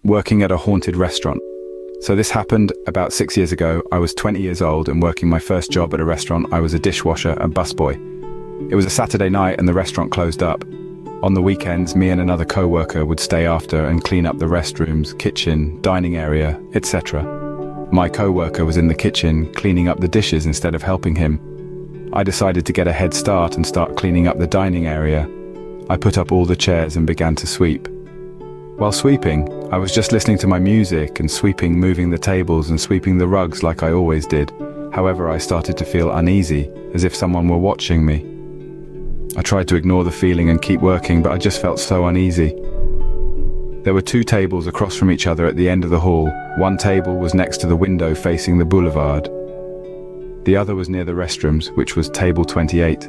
working at a haunted restaurant. So this happened about 6 years ago. I was 20 years old and working my first job at a restaurant. I was a dishwasher and busboy. It was a Saturday night and the restaurant closed up. On the weekends, me and another co-worker would stay after and clean up the restrooms, kitchen, dining area, etc. My co-worker was in the kitchen cleaning up the dishes instead of helping him. I decided to get a head start and start cleaning up the dining area. I put up all the chairs and began to sweep. While sweeping, I was just listening to my music and sweeping, moving the tables and sweeping the rugs like I always did. However, I started to feel uneasy, as if someone were watching me. I tried to ignore the feeling and keep working, but I just felt so uneasy. There were 2 tables across from each other at the end of the hall. One table was next to the window facing the boulevard. The other was near the restrooms, which was table 28.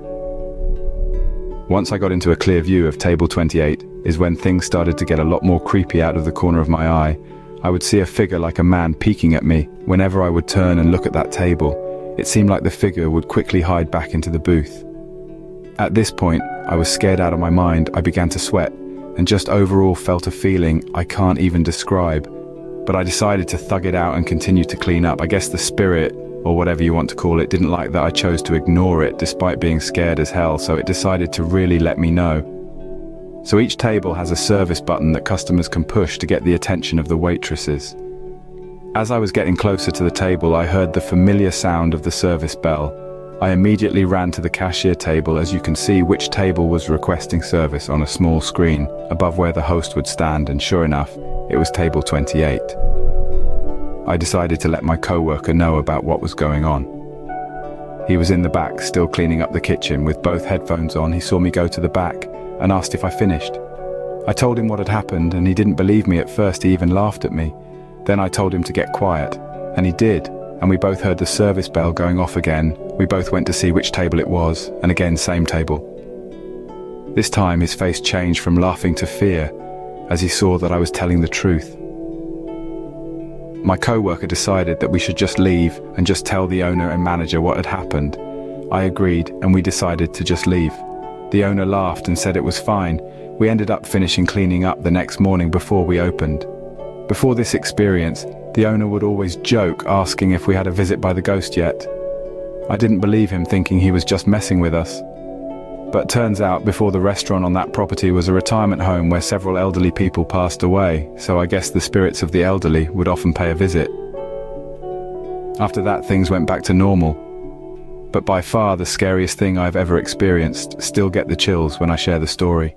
Once I got into a clear view of table 28 is when things started to get a lot more creepy. Out of the corner of my eye, I would see a figure like a man peeking at me. Whenever I would turn and look at that table, it seemed like the figure would quickly hide back into the booth. At this point, I was scared out of my mind. I began to sweat and just overall felt a feeling I can't even describe. But I decided to thug it out and continue to clean up. I guess the spirit, or whatever you want to call it, didn't like that I chose to ignore it despite being scared as hell, so it decided to really let me know. So each table has a service button that customers can push to get the attention of the waitresses. As I was getting closer to the table, I heard the familiar sound of the service bell. I immediately ran to the cashier table. As you can see, which table was requesting service on a small screen above where the host would stand, and sure enough, it was table 28. I decided to let my co-worker know about what was going on. He was in the back, still cleaning up the kitchen with both headphones on. He saw me go to the back and asked if I finished. I told him what had happened and he didn't believe me at first. He even laughed at me. Then I told him to get quiet, and he did, and we both heard the service bell going off again. We both went to see which table it was, and again, same table. This time his face changed from laughing to fear as he saw that I was telling the truth. My co-worker decided that we should just leave and just tell the owner and manager what had happened. I agreed, and we decided to just leave. The owner laughed and said it was fine. We ended up finishing cleaning up the next morning before we opened. Before this experience, the owner would always joke, asking if we had a visit by the ghost yet. I didn't believe him, thinking he was just messing with us. But turns out before the restaurant on that property was a retirement home where several elderly people passed away, so I guess the spirits of the elderly would often pay a visit. After that, things went back to normal. But by far the scariest thing I've ever experienced. Still get the chills when I share the story.